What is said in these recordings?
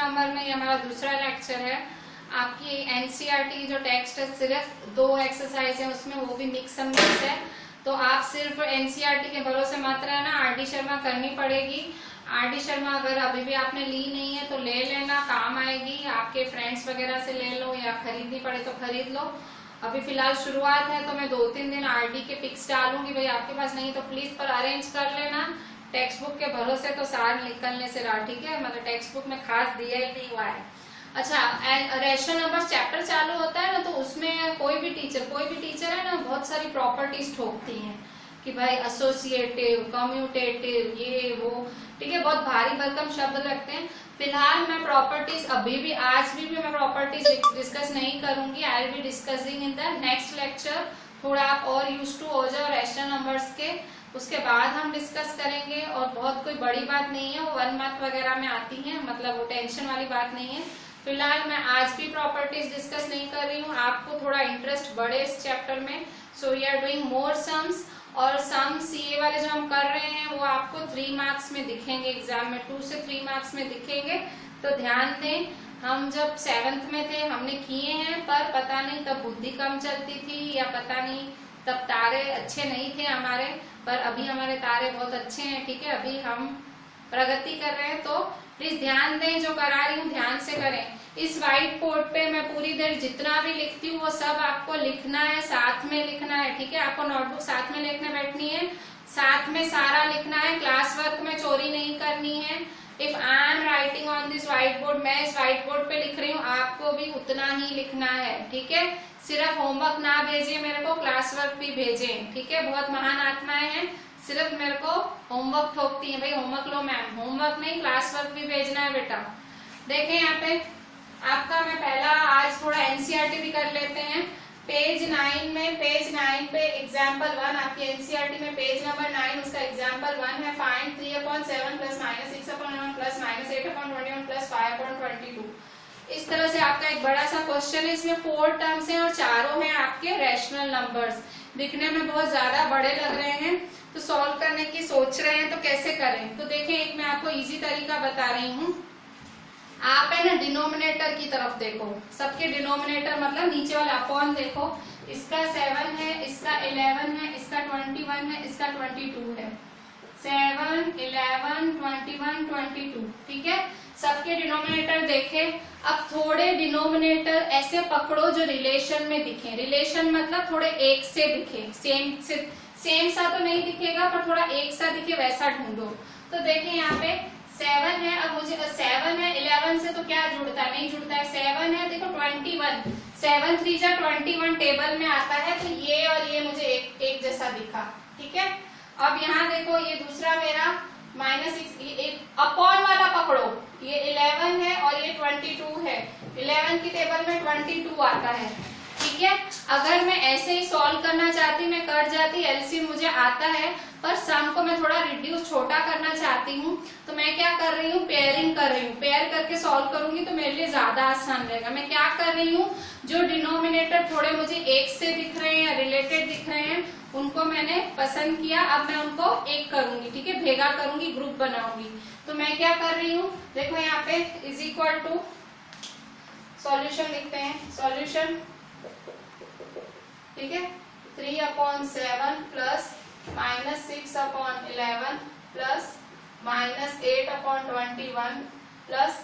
Number में ये हमारा दूसरा लेक्चर है। आपकी एनसीईआरटी की जो टेक्स्ट है सिर्फ 2 एक्सरसाइज है उसमें, वो भी मिक्स है। तो आप सिर्फ एनसीईआरटी के भरोसे मत रहना, आरडी शर्मा करनी पड़ेगी। आरडी शर्मा अगर अभी भी आपने ली नहीं है तो ले लेना, काम आएगी। आपके फ्रेंड्स वगैरह से ले लो या खरीदनी पड़े तो खरीद लो। अभी फिलहाल शुरुआत है तो मैं 2-3 दिन आरडी के पिक्स डालूंगी। भाई आपके पास नहीं तो प्लीज पर अरेंज कर लेना। टेक्स्ट बुक के भरोसे तो सार निकलने से रहा, ठीक है। मतलब टेक्स्ट बुक में खास दिया ही नहीं हुआ है। अच्छा, रेशनल नंबर्स चैप्टर चालू होता है ना, तो उसमें कोई भी टीचर है ना, बहुत सारी प्रॉपर्टीज ठोकती हैं कि भाई एसोसिएटिव, कम्यूटेटिव, ये वो, ठीक है, बहुत भारी भरकम शब्द लगते हैं। फिलहाल मैं प्रॉपर्टीज अभी भी आज भी मैं प्रॉपर्टीज डिस्कस नहीं करूंगी। I will be discussing in the next lecture. थोड़ा आप और यूज टू हो जाओ रेशनल नंबर्स के, उसके बाद हम डिस्कस करेंगे। और बहुत कोई बड़ी बात नहीं है, वो 1 मार्क वगैरह में आती है, मतलब वो टेंशन वाली बात नहीं है। फिलहाल मैं आज भी प्रॉपर्टीज डिस्कस नहीं कर रही हूँ। आपको थोड़ा इंटरेस्ट बढ़े इस चैप्टर में, so we are doing more sums. और सम सीए वाले जो हम कर रहे हैं वो आपको 3 मार्क्स में दिखेंगे एग्जाम में, 2 से 3 मार्क्स में दिखेंगे। तो ध्यान दें, हम जब 7th में थे हमने किए हैं, पर पता नहीं तब बुद्धि कम चलती थी या पता नहीं तब तारे अच्छे नहीं थे हमारे, पर अभी हमारे तारे बहुत अच्छे हैं, ठीक है। अभी हम प्रगति कर रहे हैं, तो प्लीज ध्यान दें, जो करा रही हूँ ध्यान से करें। इस व्हाइट बोर्ड पे मैं पूरी देर जितना भी लिखती हूँ वो सब आपको लिखना है, साथ में लिखना है, ठीक है। आपको नोटबुक साथ में लेकर बैठनी है, साथ में सारा लिखना है, क्लास वर्क में चोरी नहीं करनी है। If I am writing on this white board, मैं इस व्हाइट बोर्ड पे लिख रही हूँ, आपको भी उतना ही लिखना है, ठीक है। सिर्फ होमवर्क ना भेजिए मेरे को, क्लास वर्क भी भेजें, ठीक है। बहुत महान आत्माएं हैं, सिर्फ मेरे को होमवर्क ठोकती है, भाई होमवर्क लो मैम, होमवर्क नहीं क्लास वर्क भी भेजना है बेटा। देखें यहाँ पे आपका, मैं पहला आज थोड़ा एनसीईआरटी भी कर लेते हैं। पेज 9 पे एग्जाम्पल 1, आपकी एनसीईआरटी में पेज नंबर 9, उसका एग्जाम्पल 1 है। फाइंड 3/7 + -6/1 + -8/21 + 5/22। इस तरह से आपका एक बड़ा सा क्वेश्चन है। इसमें 4 टर्म्स हैं और चारों हैं आपके रैशनल नंबर्स। दिखने में बहुत ज्यादा बड़े लग रहे हैं, तो सॉल्व करने की सोच रहे हैं तो कैसे करें। तो देखें, एक मैं आपको इजी तरीका बता रही हूँ। आप है ना डिनोमिनेटर की तरफ देखो, सबके डिनोमिनेटर मतलब नीचे वाला अपॉन देखो। इसका 7 है, इसका 11 है, इसका 21 है, इसका 22 है। 7, 11, 21, 22, ठीक है। सबके डिनोमिनेटर देखे। अब थोड़े डिनोमिनेटर ऐसे पकड़ो जो रिलेशन में दिखे। रिलेशन मतलब थोड़े एक से दिखे, सेम सा तो नहीं दिखेगा पर थोड़ा एक सा दिखे, वैसा ढूंढो। तो देखिए यहाँ पे 7 है, अब मुझे 7 है, 11 से तो क्या जुड़ता है, नहीं जुड़ता है। 7 है, देखो 21, 7 3 जा 21 टेबल में आता है, तो ये और ये मुझे एक जैसा दिखा, ठीक है। अब यहाँ देखो, ये दूसरा मेरा -6, अपॉन वाला पकड़ो, ये 11 है और ये 22 है। 11 की टेबल में 22 आता है, ठीक है। अगर मैं ऐसे ही सॉल्व करना चाहती, मैं कर जाती, एलसीएम मुझे आता है, पर सम को मैं थोड़ा रिड्यूस छोटा करना चाहती हूँ, तो मैं क्या कर रही हूँ, पेयरिंग कर रही हूँ। पेयर करके सॉल्व करूंगी तो मेरे लिए ज्यादा आसान रहेगा। मैं क्या कर रही हूँ, जो डिनोमिनेटर थोड़े मुझे एक से दिख रहे हैं या रिलेटेड दिख रहे हैं, उनको मैंने पसंद किया, अब मैं उनको एक करूंगी, ठीक है, भेगा करूंगी, ग्रुप बनाऊंगी। तो मैं क्या कर रही हूँ, देखो यहाँ पे = सॉल्यूशन लिखते हैं, सॉल्यूशन, ठीक है। 3/7 + -6/11 + -8/21 +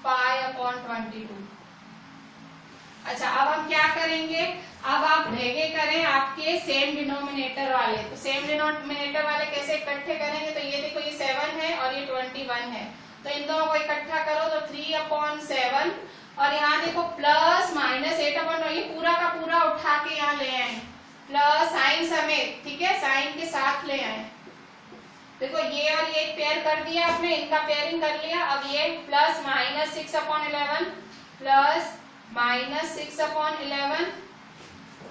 5/22। अच्छा, अब हम क्या करेंगे, अब आप भेगे करें आपके सेम डिनोमिनेटर वाले। तो सेम डिनोमिनेटर वाले कैसे इकट्ठे करेंगे, तो ये देखो, ये 7 है और ये 21 है, तो इन दोनों को इकट्ठा करो तो 3/7, और यहाँ देखो प्लस -8/, ये पूरा का पूरा उठा के यहाँ ले आए, प्लस साइन समेत, ठीक है, साइन के साथ ले आए। देखो ये और ये पेयर कर दिया आपने, इनका पेयरिंग कर लिया। अब ये प्लस -6/11 प्लस -6/11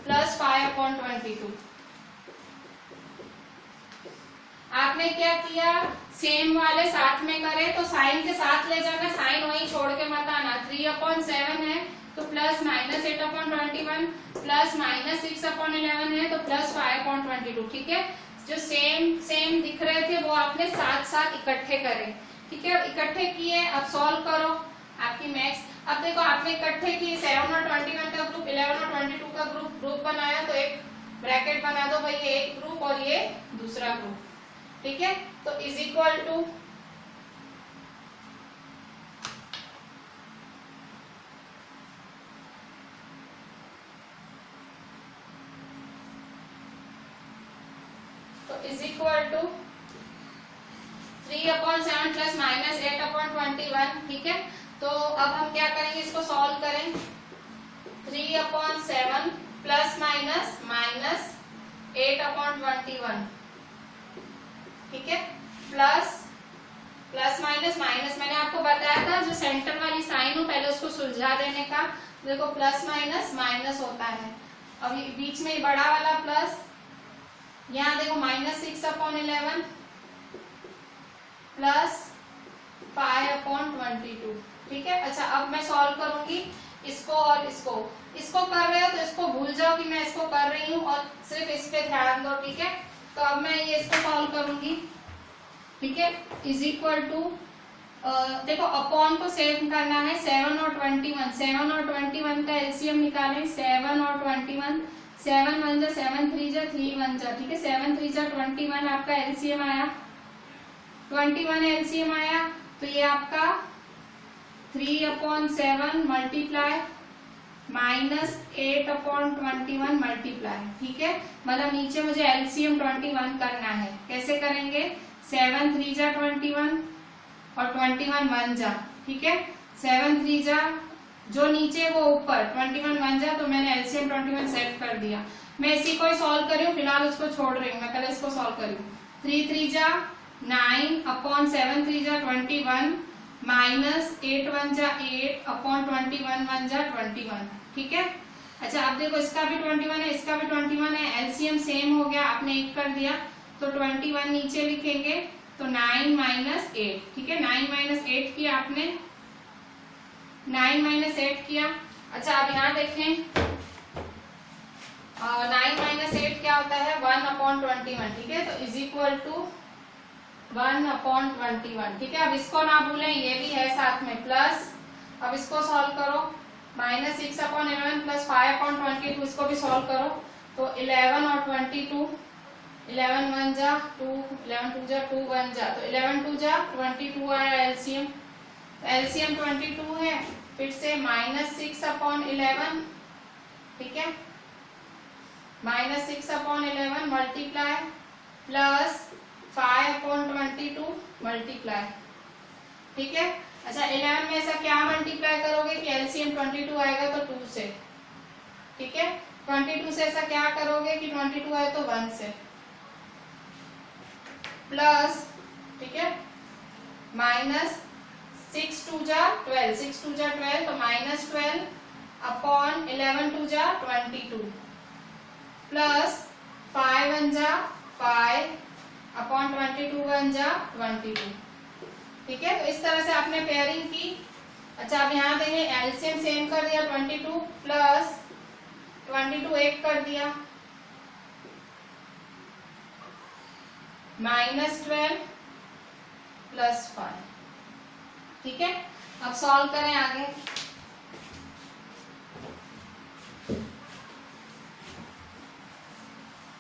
प्लस 5/22। आपने क्या किया, सेम वाले साथ में करे तो साइन के साथ ले जाना, साइन वहीं छोड़ के मत आना। 3/7 है तो प्लस -8/21 प्लस -6/11 है तो प्लस 5/22, ठीक है। जो सेम दिख रहे थे वो आपने साथ साथ इकट्ठे करे, ठीक है। इकट्ठे किए, अब सॉल्व करो। आपकी मैक्स। अब देखो आपने इकट्ठे की 7 और 21 का ग्रुप, 11 और 22 का ग्रुप बनाया, तो एक ब्रैकेट बना दो भाई, ये एक ग्रुप और ये दूसरा ग्रुप, ठीक है। तो is equal to is equal to 3/7 plus minus 8/21, ठीक है। तो अब हम क्या करेंगे, इसको सॉल्व करें। 3/7 प्लस माइनस माइनस 8/21, ठीक है, प्लस प्लस माइनस माइनस, मैंने आपको बताया था जो सेंटर वाली साइन हो पहले उसको सुलझा देने का। देखो प्लस माइनस माइनस होता है, अब बीच में बड़ा वाला प्लस, यहाँ देखो -6/11 प्लस 5/22, ठीक है। अच्छा अब मैं सॉल्व करूंगी इसको और इसको कर रहे हो तो इसको भूल जाओ कि मैं इसको कर रही हूँ और सिर्फ इस पे ध्यान दो, ठीक है। तो अब मैं ये इसको सॉल्व करूंगी, ठीक है। इज इक्वल टू देखो अपॉन को सेव करना है, 7 और 21, 7 और 21 का एलसीएम निकालें। 7 और 21, 7 1 जा 7 3 जा 3 1 जा, ठीक है। 7 3 जा 21 आपका एलसीएम आया, 21 एलसीएम आया, तो ये आपका 3/7 मल्टीप्लाई माइनस 8/21 मल्टीप्लाई, ठीक है। मतलब नीचे मुझे एलसीएम 21 करना है, कैसे करेंगे, 7 3 जा 21 और 21 1 जा, ठीक है। 7 3 जा, जो नीचे वो ऊपर, 21 1 जा, तो मैंने एलसीएम 21 सेट कर दिया। मैं इसी को ही सॉल्व कर रही हूँ, फिलहाल उसको छोड़ रही हूँ, मैं पहले इसको सॉल्व कर रही हूँ। 3 3 जा 9/7 3 जा 21 माइनस 8 1 जा 8/21 1 जा 21, ठीक है। अच्छा अब देखो इसका भी 21 है, इसका भी 21 है, एलसीएम सेम हो गया, आपने 1 कर दिया, तो 21 नीचे लिखेंगे, तो 9 - 8, ठीक है। 9 - 8 किया आपने, 9 - 8 किया। अच्छा अब यहाँ देखें 9 - 8 क्या होता है, 1/21, ठीक है। तो इज इक्वल टू 1/21, ठीक है। अब इसको ना भूलें, ये भी है साथ में प्लस। अब इसको सॉल्व करो, -6/11 प्लस 5/22, इसको भी सॉल्व करो, तो 11 और 22, 11 1 जा 2, 11 2 जा 2 1 जा, तो 11 2 जा 22 आया एलसीएम, एलसीएम 22 है, फिर से -6/11, ठीक है, -6/11 मल्टीप्लाई प्लस 5/22 मल्टीप्लाई, ठीक है। अच्छा 11 में ऐसा क्या मल्टीप्लाई करोगे कि एलसीएम 22 आएगा तो 2 से, ठीक है। 22 से ऐसा क्या करोगे कि 22 आए तो 1 से, प्लस, ठीक है, -6 2 जा 12, 6 2 जा 12, तो -12/11 2 जा 22 प्लस 5 1 जा 5/22 1 जा 22, ठीक है। तो इस तरह से आपने पेयरिंग की। अच्छा अब यहाँ देखें एलसीएम सेम कर दिया, 22 प्लस 22 1 कर दिया, -12 प्लस 5, ठीक है। अब सॉल्व करें आगे।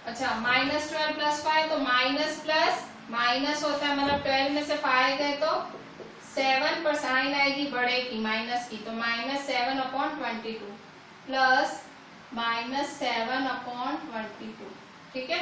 अच्छा -12 प्लस 5, तो माइनस प्लस माइनस होता है, मतलब 12 में से 5 गए तो 7 पर साइन आएगी बड़े की, माइनस की, तो -7/22 प्लस -7/22, ठीक है।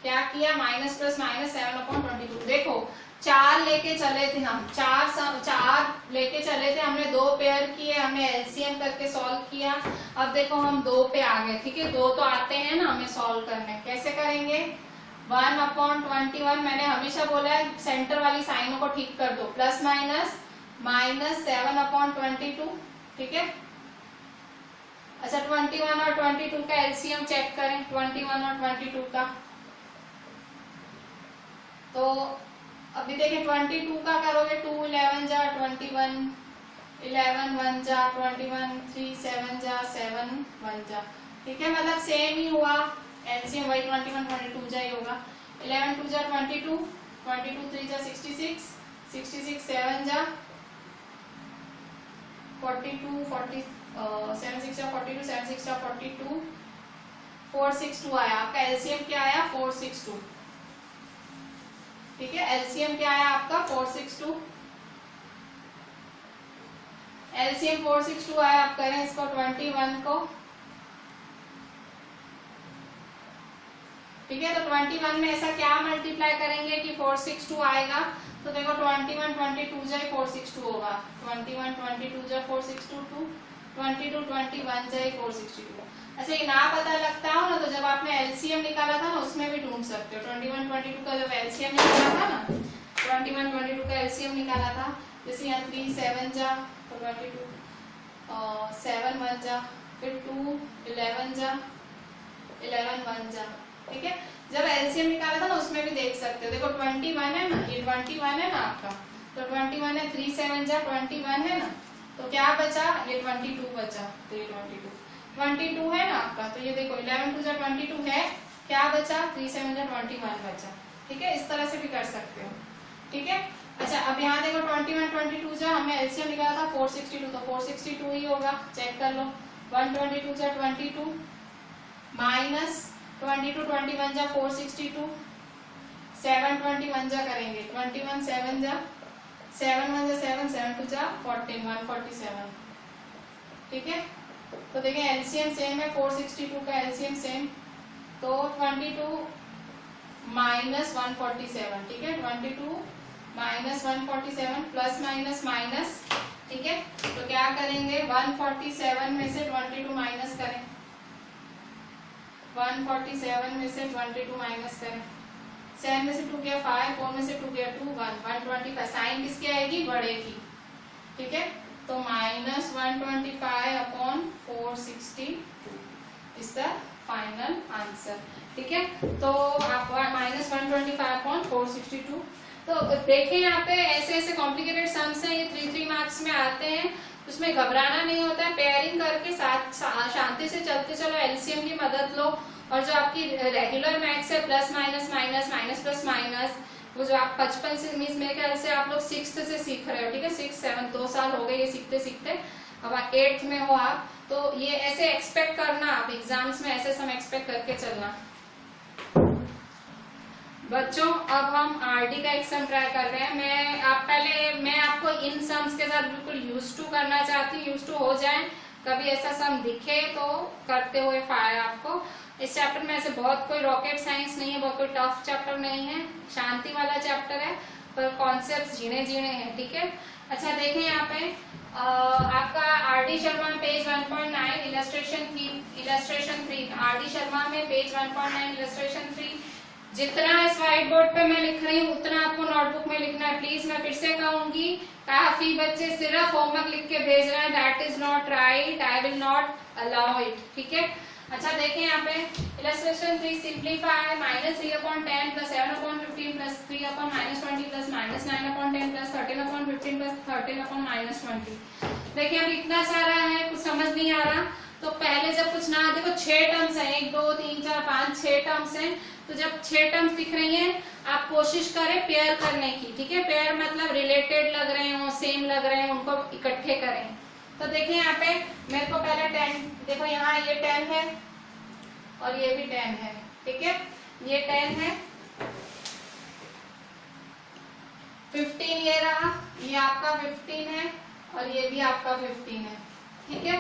क्या किया, माइनस प्लस माइनस 7/22। देखो 4 लेके चले थे हम, 4 लेके चले थे, हमने 2 पेयर किए, हमने एलसीएम करके सॉल्व किया। अब देखो हम 2 पे आ गए, ठीक है। 2 तो आते हैं ना हमें सॉल्व करने, कैसे करेंगे, 1/21, मैंने हमेशा बोला है सेंटर वाली साइनों को ठीक कर दो, प्लस माइनस -7/22, ठीक है। अच्छा 21 और 22 का एलसीएम चेक करें, 21 और 22 का, तो अभी देखिए 22 का करोगे, 2 11 जा 21, 11 1 जा 21, 3 7 जा 7 1 जा, ठीक है। मतलब सेम ही हुआ, एलसीएम वही 21 22 जा ही होगा। 11 2 जा 22, 22 3 जा 66, 66 7 जा 42 40 7 6 42 7 6 42 462 आया आपका। एलसीएम क्या आया 462। ठीक है, एलसीएम क्या आया आपका 462। एलसीएम 462 आया। आप करें इसको 21 को। ठीक है, तो 21 में ऐसा क्या मल्टीप्लाई करेंगे कि 462 आएगा। तो देखो 21 22 जाए 462 होगा। 21 22 जाए 462 22 21 जाए 462। अच्छा, ये ना पता लगता हो ना तो जब आपने एलसीएम निकाला था ना उसमें भी ढूंढ सकते हो। 21 22 का जब एलसीएम निकाला था ना, 21 22 का एलसीएम निकाला था, जैसे यहाँ 3 7 जा तो 22, 7 1 जा, फिर 2 11 जा, 11 1 जा। ठीक है, जब एलसीएम निकाला था ना उसमें भी देख सकते हो। देखो 21 है ना, ये 21 है ना आपका, तो 21 है, 3 7 जा 21 है ना, तो क्या बचा, ये 22 बचा, तो ये 22 है ना आपका। तो ये देखो 11 2 जा 22 है, क्या बचा 3 7 जा 21 बचा। ठीक है, इस तरह से भी कर सकते हो। ठीक है, अच्छा अब यहाँ देखो 21 22 जा हमने एलसीएम निकाला था 462, तो 462 ही होगा, चेक कर लो। 122 जा 22 माइनस 22 21 जा 462, 7 21 जा करेंगे 21 7 जा 7 1 जा 7 7 2 जा 14 147। ठीक है, तो देखिए एलसीएम सेम है, 462 का एलसीएम सेम, तो 22 माइनस 147। ठीक है, 22 माइनस 147 प्लस माइनस माइनस। ठीक है, तो क्या करेंगे 147 में से 22 माइनस करें, 147 में से 22 माइनस करें, 7 में से 2 गया 5, 4 में से 2 गया 2 1 125। साइन किसकी आएगी, बड़े की। ठीक है, तो minus 125 upon 462 is the final answer. ठीक है, तो आप माइनस 125 अपॉन 462। तो देखें यहाँ पे ऐसे ऐसे कॉम्प्लिकेटेड सम्स हैं, ये 3 मार्क्स में आते हैं, उसमें घबराना नहीं होता है। पेयरिंग करके साथ शांति से चलते चलो, एलसीएम की मदद लो, और जो आपकी रेगुलर मैथ्स है plus minus minus minus plus minus, वो जो आप 55 से मीन्स मेरे ख्याल से आप लोग 6th से सीख रहे हो। ठीक है, 6 7 2 साल हो गए ये सीखते सीखते, अब 8th में हो आप, तो ये ऐसे एक्सपेक्ट करना, आप एग्जाम्स में ऐसे सम एक्सपेक्ट करके चलना। बच्चों अब हम आरडी का एक सम ट्राई कर रहे हैं। मैं आपको इन सम्स के साथ बिल्कुल यूज टू करना चाहती हूँ, यूज टू हो जाए, कभी ऐसा सम दिखे तो करते हुए फायर आपको। इस चैप्टर में ऐसे बहुत कोई रॉकेट साइंस नहीं है, बहुत कोई टफ चैप्टर नहीं है, शांति वाला चैप्टर है, पर कॉन्सेप्ट जीने हैं। ठीक है, अच्छा देखें यहाँ पे आपका RD Sharma page 1.9 illustration 3, RD Sharma में पेज 1.9 इलस्ट्रेशन 3। जितना इस व्हाइट बोर्ड पे मैं लिख रही हूँ उतना आपको नोटबुक में लिखना है। प्लीज मैं फिर से कहूंगी, काफी बच्चे सिर्फ होमवर्क लिख के भेज रहे हैं, that is not right, I will not allow it. ठीक है, अच्छा देखें यहाँ पे इलस्ट्रेशन 3 सिंप्लीफाई -3/10 + 7/15 + 3/-20 + -9/10 + 13/15 + 13/-20। देखिए अब इतना सारा है, कुछ समझ नहीं आ रहा, तो पहले जब कुछ ना, देखो 6 टर्म्स है, 1 2 3 4 5 6 टर्म्स हैं, तो जब 6 टर्म्स दिख रही हैं आप कोशिश करें पेयर करने की। ठीक है, पेयर मतलब रिलेटेड लग रहे हो, सेम लग रहे हैं, उनको इकट्ठे करें। तो देखिए यहाँ पे मेरे को पहले 10, देखो यहाँ ये 10 है और ये भी 10 है। ठीक है, ये 10 है, 15 ये रहा, ये आपका 15 है और ये भी आपका 15 है। ठीक है,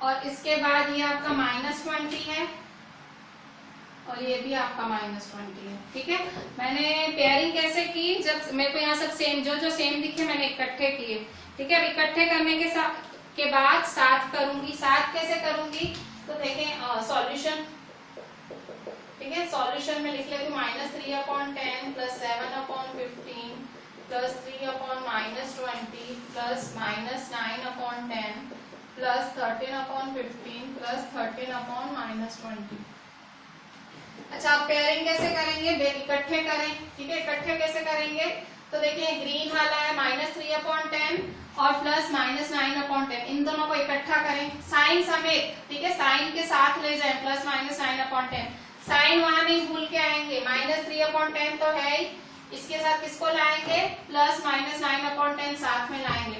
और इसके बाद ये आपका -20 है और ये भी आपका -20 है। ठीक है, मैंने पेयरिंग कैसे की, जब मेरे को यहाँ सब सेम जो सेम दिखे मैंने इकट्ठे किए। ठीक है, अब इकट्ठे करने के बाद साथ करूंगी। साथ कैसे करूंगी, तो देखें सॉल्यूशन। ठीक है, सॉल्यूशन में लिख लेती हूँ -3/10 + 7/15 + 3/-20 + -9/10 + 13/15 + 13/-20। अच्छा, आप पेयरिंग कैसे करेंगे, इकट्ठे करें। ठीक है, इकट्ठे कैसे करेंगे, तो देखिए ग्रीन वाला है -3/10 और प्लस -9/10, इन दोनों को इकट्ठा करें साइन समेत। ठीक है, साइन के साथ ले जाएं, प्लस -9/10, साइन वहां नहीं भूल के आएंगे, -3/10 तो है ही, इसके साथ किसको लाएंगे, प्लस -9/10 साथ में लाएंगे,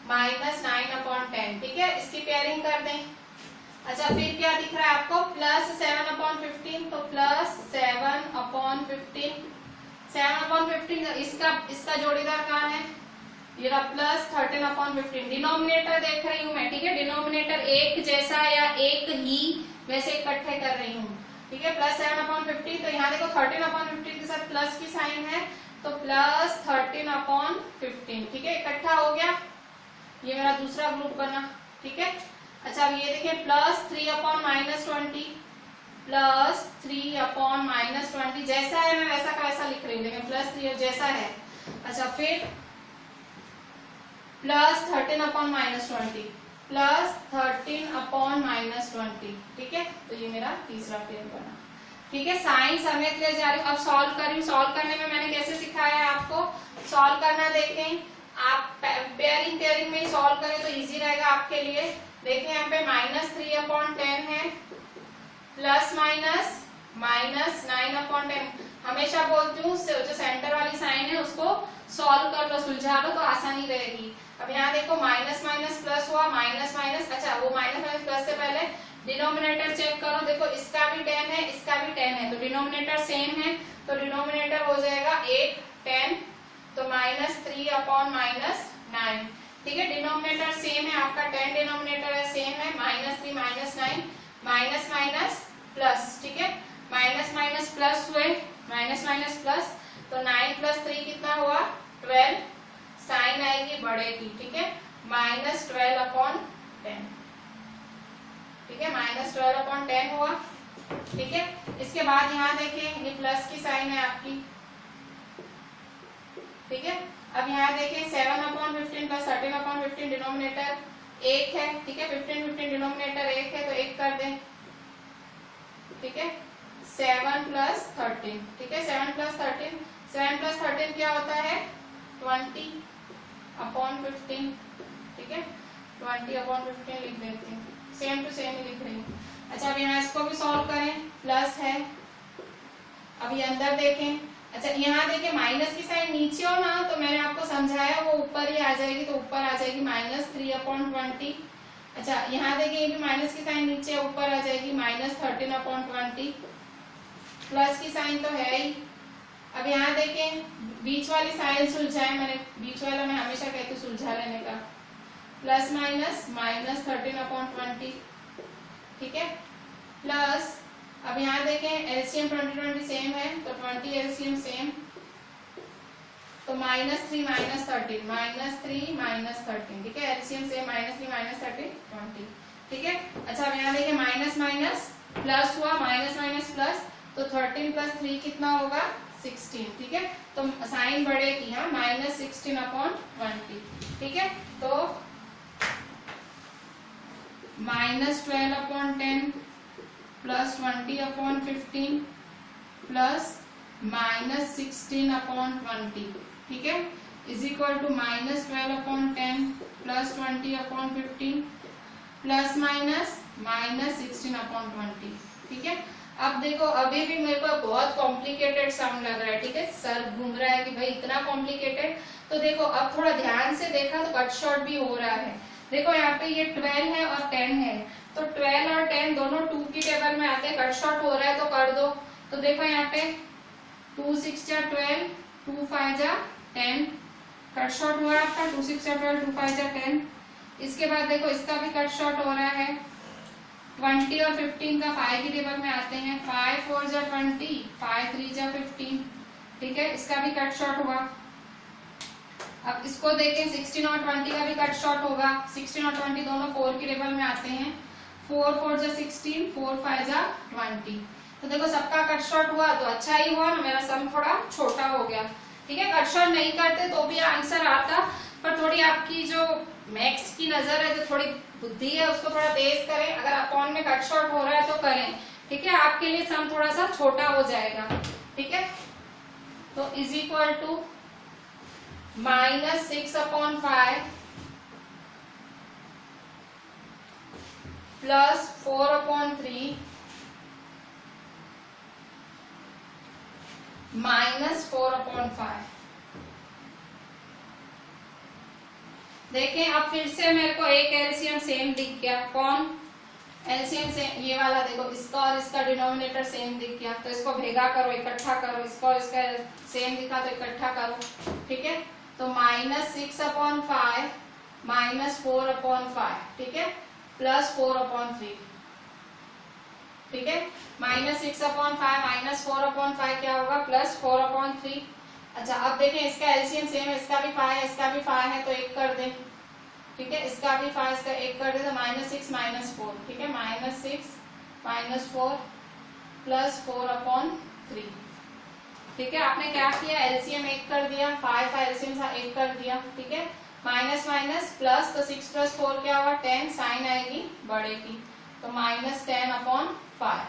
-9/10, ठीक है। इसकी पेयरिंग कर दें। अच्छा फिर क्या दिख रहा है आपको, +7/15, तो +7/15, 7/15 इसका जोड़ीदार कहाँ है, ये रहा +13/15। डिनोमिनेटर देख रही हूँ मैं, ठीक है। डिनोमिनेटर एक जैसा या एक ही वैसे इकट्ठे कर रही हूँ, ठीक है। +7/15, तो यहाँ देखो 13/15 के साथ प्लस की साइन है, तो +13/15, ठीक है। इकट्ठा हो गया, ये मेरा दूसरा ग्रुप बना, ठीक है। अच्छा अब ये देखिए +3/-20, +3/-20, जैसा है मैं वैसा का वैसा लिख रही हूँ, लेकिन +3 जैसा है। अच्छा फिर +13/-20, +13/-20, ठीक है। तो ये मेरा तीसरा पेयर बना, ठीक है। साइन समेत ले जा रही हूँ। अब सॉल्व कर रही हूँ। सॉल्व करने में मैंने कैसे सिखाया है आपको, सॉल्व करना देखें आप, पेयरिंग में ही सॉल्व करें तो इजी रहेगा आपके लिए। देखिए यहाँ पे -3/10 है, प्लस माइनस -9/10। हमेशा बोलती हूँ जो सेंटर वाली साइन है उसको सॉल्व कर लो, सुलझा लो तो आसानी रहेगी। अब यहाँ देखो माइनस माइनस प्लस हुआ, माइनस माइनस, अच्छा वो माइनस माइनस प्लस से पहले डिनोमिनेटर चेक करो। देखो इसका भी 10 है, इसका भी 10 है, तो डिनोमिनेटर सेम है, तो डिनोमिनेटर हो जाएगा 8 10, तो -3/-9, ठीक है। डिनोमिनेटर सेम है आपका, 10 डिनोमिनेटर है, सेम है, -3 -9, माइनस माइनस प्लस, ठीक है। माइनस माइनस प्लस हुए, माइनस माइनस प्लस, तो 9 + 3 कितना हुआ 12, साइन आएगी बड़े की, ठीक है, -12/10, ठीक है, -12/10 हुआ, ठीक है। इसके बाद यहाँ देखें ये प्लस की साइन है आपकी, ठीक है। अब यहाँ देखें 7/15 + 13/15 डिनोमिनेटर 1 है, ठीक है। 15 डिनोमिनेटर 1 है, तो 1 कर दें, ठीक है। 7 + 13, ठीक है। 7 + 13 क्या होता है 20/15, ठीक है। 20/15 लिख देते हैं, सेम टू सेम ही लिख रही हूँ। अच्छा अब यहाँ इसको भी सॉल्व करें, प्लस है। अब ये अंदर देखें, अच्छा यहाँ देखिए माइनस की साइन नीचे हो ना, तो मैंने आपको समझाया वो ऊपर ही आ जाएगी, तो ऊपर आ जाएगी -3/20। अच्छा यहाँ देखिए ये भी माइनस की साइन नीचे ऊपर आ जाएगी -13/20, प्लस की साइन तो है ही। अब यहाँ देखें बीच वाली साइन सुलझाए, मैंने बीच वाला मैं हमेशा कहती हूँ सुलझा लेने का, प्लस माइनस -13/20, ठीक है, प्लस। अब यहाँ देखें एलसीएम 20 सेम है, तो 20 एलसीएम सेम, तो -3 -13, -3 -13, ठीक है। एलसीएम सेम, -3 -13 20, ठीक है। अच्छा अब यहाँ देखें माइनस माइनस प्लस हुआ, माइनस माइनस प्लस, तो 13 + 3 कितना होगा 16, ठीक है। तो साइन बढ़ेगी, हाँ, -16/20, ठीक है। तो -12/10 + 20/15 प्लस -16/20, ठीक है, इज इक्वल टू -12/10 + 20/15 प्लस -16/20, ठीक है। अब देखो अभी भी मेरे को बहुत कॉम्प्लिकेटेड साउंड लग रहा है, ठीक है, सर घूम रहा है कि भाई इतना कॉम्प्लिकेटेड। तो देखो अब थोड़ा ध्यान से देखा तो कट शॉर्ट भी हो रहा है। देखो यहाँ पे ये 12 है और 10 है, तो 12 और 10 दोनों 2 की टेबल में आते हैं, कट शॉर्ट हो रहा है तो कर दो। तो देखो यहाँ पे 2 6 जा 12, 2 5 जा 10, कट शॉर्ट हुआ आपका 2 6 जा 12, 2 5 जा 10। इसके बाद देखो इसका भी कट शॉर्ट हो रहा है, 20 और 15 का 5 की टेबल में आते हैं, 5 4 जा 20, 5 3 जा 15, ठीक है, इसका भी कट शॉर्ट हुआ। अब इसको देखें 16 और 20 का भी कट शॉर्ट होगा, 16 और 20 दोनों 4 की टेबल में आते हैं, 4 4 जा 16, 4 5 जा 20। तो देखो सबका कट शॉर्ट हुआ तो अच्छा ही हुआ ना, मेरा सम थोड़ा छोटा हो गया, ठीक है। कट शॉर्ट नहीं करते तो भी आंसर आता, पर थोड़ी आपकी जो मैथ्स की नजर है, जो थोड़ी बुद्धि है, उसको थोड़ा तेज करें। अगर अपॉन में कट शॉर्ट हो रहा है तो करें, ठीक है, आपके लिए सम थोड़ा सा छोटा हो जाएगा, ठीक है। तो इज इक्वल टू -6/5 प्लस 4/3 -4/5, देखें अब फिर से मेरे को एक एलसीएम सेम दिख गया। कौन? एलसीएम से ये वाला देखो, इसका और इसका डिनोमिनेटर सेम दिख गया, तो इसको भेगा करो, इकट्ठा करो, इसको और इसका सेम दिखा तो इकट्ठा करो, ठीक है। तो -6/5 -4/5, ठीक है, +4/3, ठीक है। -6/5 -4/5 क्या होगा? +4/3। अच्छा अब देखें इसका एलसीएम सेम है, इसका भी 5 है, इसका भी 5 है, तो 1 कर दे, ठीक है। इसका भी 5, इसका 1 कर दे, तो -6 -4, ठीक है, -6 -4 +4/3, ठीक है। आपने क्या किया? एलसीएम 1 कर दिया, 5 का एलसीएम 1 कर दिया, ठीक है। माइनस माइनस प्लस, तो 6 + 4 क्या होगा? 10, साइन आएगी बड़े की, तो -10/5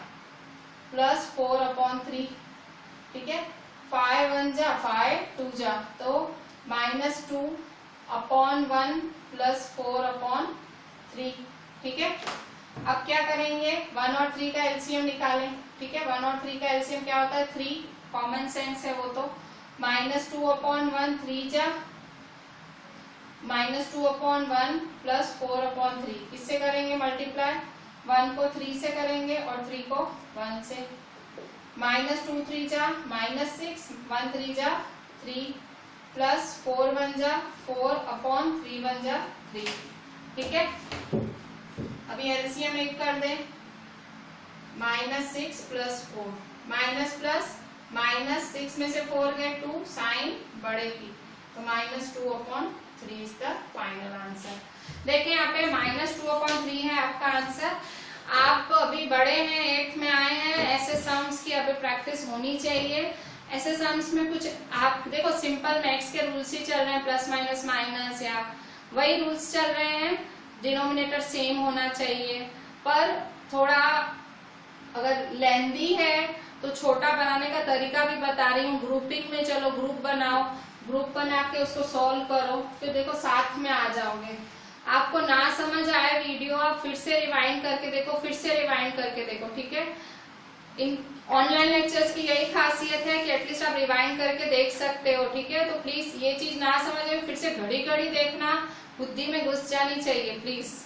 +4/3, ठीक है। 5 1 जा 5 2 जा, तो -2/1 +4/3, ठीक है। अब क्या करेंगे? 1 और 3 का एलसीएम निकालें, ठीक है। 1 और 3 का एलसीएम क्या होता है? 3, कॉमन सेंस है वो तो। -2/1 3 जा, -2/1 +4/3, किससे करेंगे मल्टीप्लाई? 1 को 3 से करेंगे और 3 को 1 से। -2 3 जा -6, 1 3 जा 3, +4 1 जा 4/3 1 जा 3, ठीक है। अभी एलसीएम 1 कर दे, -6 + 4, माइनस प्लस, -6 में से 4 गए 2, साइन बड़े की, तो -2/3 इज द फाइनल आंसर। देखिए यहाँ पे -2/3 है आपका आंसर। आप अभी बड़े हैं, 8th में आए हैं, ऐसे सम्स की अभी प्रैक्टिस होनी चाहिए। ऐसे सम्स में कुछ आप देखो सिंपल मैथ्स के रूल्स ही चल रहे हैं, प्लस माइनस माइनस या वही रूल्स चल रहे हैं, डिनोमिनेटर सेम होना चाहिए। पर थोड़ा अगर लेंदी है तो छोटा बनाने का तरीका भी बता रही हूँ। ग्रुपिंग में चलो ग्रुप बनाओ, ग्रुप बना के उसको सॉल्व करो, फिर देखो साथ में आ जाओगे। आपको ना समझ आए वीडियो, आप फिर से रिवाइंड करके देखो, फिर से रिवाइंड करके देखो, ठीक है। इन ऑनलाइन लेक्चर्स की यही खासियत है कि एटलीस्ट आप रिवाइंड करके देख सकते हो, ठीक है। तो प्लीज ये चीज ना समझ आए फिर से घड़ी घड़ी देखना, बुद्धि में घुस जानी चाहिए प्लीज।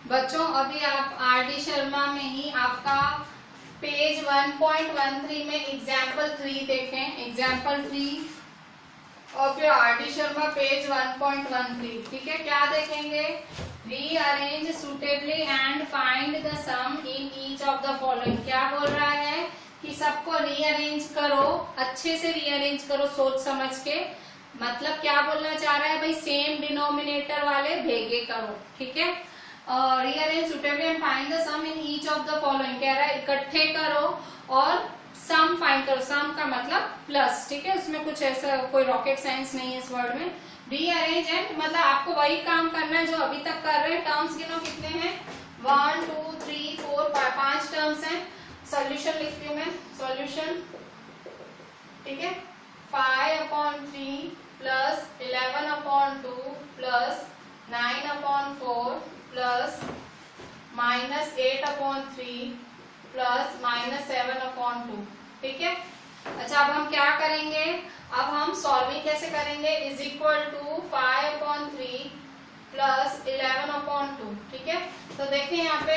बच्चों अभी आप आरडी शर्मा में ही आपका पेज 1.13 में एग्जाम्पल 3 देखें, एग्जाम्पल 3 और फिर आरडी शर्मा पेज 1.13, ठीक है। क्या देखेंगे? Rearrange suitably and find the sum in each of the following. क्या बोल रहा है कि सबको रीअरेंज करो, अच्छे से रीअरेंज करो सोच समझ के। मतलब क्या बोलना चाह रहा है भाई? सेम डिनोमिनेटर वाले भेगे करो, ठीक है। Rearrange suitably and find the sum in each of the following, कह रहा है इकट्ठे करो और सम फाइंड करो। सम का मतलब प्लस, ठीक है, उसमें कुछ ऐसा कोई रॉकेट साइंस नहीं है इस वर्ड में। रीअरेंज एंड मतलब आपको वही काम करना है जो अभी तक कर रहे हैं। टर्म्स गिनो कितने हैं? 1 2 3 4 5 टर्म्स हैं। सॉल्यूशन लिखती हूँ मैं, सॉल्यूशन, ठीक है। 5/3 प्लस 11/2 प्लस 9/4 प्लस -8/3 प्लस -7/2, ठीक है। अच्छा अब हम क्या करेंगे? अब हम सॉल्विंग कैसे करेंगे? इज इक्वल टू 5/3 प्लस 11/2, ठीक है। तो देखिए यहाँ पे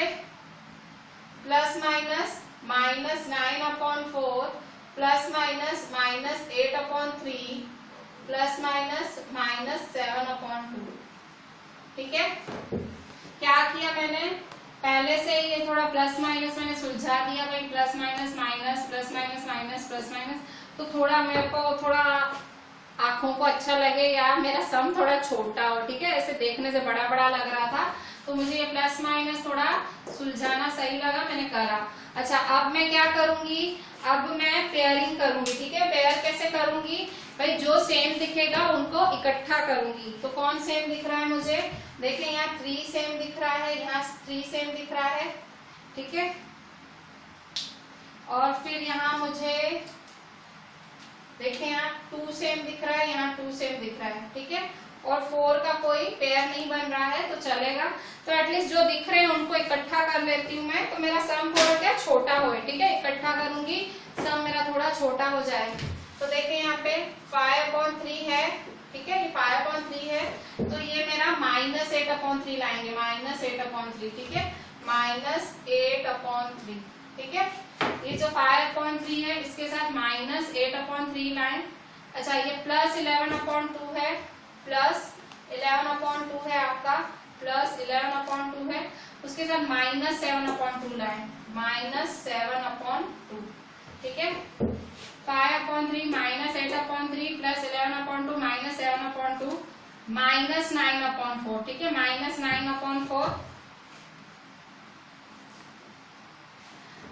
plus minus -9/4 plus minus -8/3 plus minus -7/2, ठीक है। क्या किया मैंने? पहले से ही ये थोड़ा प्लस माइनस मैंने सुलझा दिया भाई, plus minus minus plus minus minus plus minus, तो थोड़ा मेरे को थोड़ा आंखों को अच्छा लगे या मेरा सम थोड़ा छोटा हो, ठीक है। ऐसे देखने से बड़ा बड़ा लग रहा था तो मुझे ये प्लस माइनस थोड़ा सुलझाना सही लगा, मैंने करा। अच्छा अब मैं क्या करूंगी? अब मैं पेयरिंग करूंगी, ठीक है। पेयर कैसे करूंगी भाई? जो सेम दिखेगा उनको इकट्ठा करूंगी। तो कौन सेम दिख रहा है मुझे? देखिए यहाँ 3 सेम दिख रहा है, यहाँ 3 सेम दिख रहा है, ठीक है। और फिर यहाँ मुझे देखिए यहाँ 2 सेम दिख रहा है, यहाँ 2 सेम दिख रहा है, ठीक है। और 4 का कोई पेयर नहीं बन रहा है तो चलेगा। तो एटलीस्ट जो दिख रहे हैं उनको इकट्ठा कर लेती हूँ मैं, तो मेरा सम थोड़ा क्या छोटा हो, ठीक है। इकट्ठा करूंगी, सम मेरा थोड़ा छोटा हो जाए। तो देखें यहाँ पे 5/3 है, ठीक है, ये 5/3 है, तो ये मेरा -8/3 लाएंगे, -8/3, ठीक है, -8/3, ठीक है। ये जो 5/3 है इसके साथ -8/3 लाएं। अच्छा, ये +11/2 है, +11/2 है आपका, +11/2 है, उसके साथ -7/2 लाएं, -7/2, ठीक है। 5/3 -8/3 +11/2 -7/2 -9/4, ठीक है, -9/4।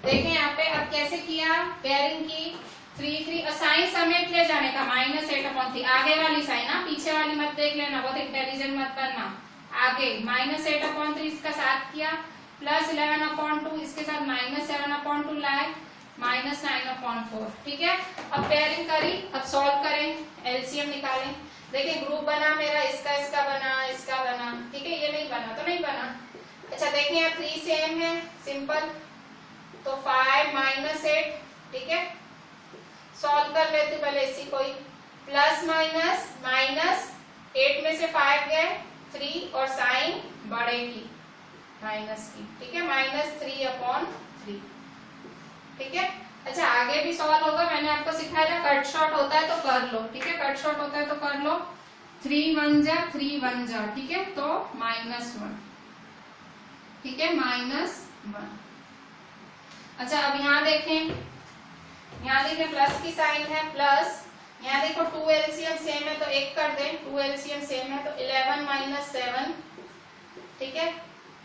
देखें यहाँ पे अब कैसे किया पेयरिंग की, 3 और साइन समेत ले जाने का, -8/3 आगे वाली साइन ना, पीछे वाली मत देख लेना, बहुत इंटेलिजेंट मत बनना, आगे -8/3 इसका साथ किया, +11/2 इसके साथ -7/2 लाए, -9/4, ठीक है। अब पेयरिंग करी, अब सॉल्व करें, एलसीएम निकालें। देखिए ग्रुप बना मेरा, इसका इसका बना, इसका बना, ठीक है, ये नहीं बना तो नहीं बना। अच्छा देखिए यहाँ 3 सेम है, सिंपल, तो 5 -8, ठीक है, सॉल्व कर लेते पहले इसी को ही, +-8 में से 5 गए 3 और साइन बढ़ेगी माइनस की, ठीक है, -3/3, ठीक है। अच्छा आगे भी सॉल्व होगा, मैंने आपको सिखाया था कट शॉर्ट होता है तो कर लो, ठीक है, कट शॉर्ट होता है तो कर लो, 3 1 जा 3 1 जा, ठीक है, तो -1, ठीक है, -1। अच्छा अब यहाँ देखें, प्लस की साइन है, प्लस, यहाँ देखो 2 एलसीएम सेम है तो 1 कर दें, 2 एलसीएम सेम है तो 11 - 7, ठीक है,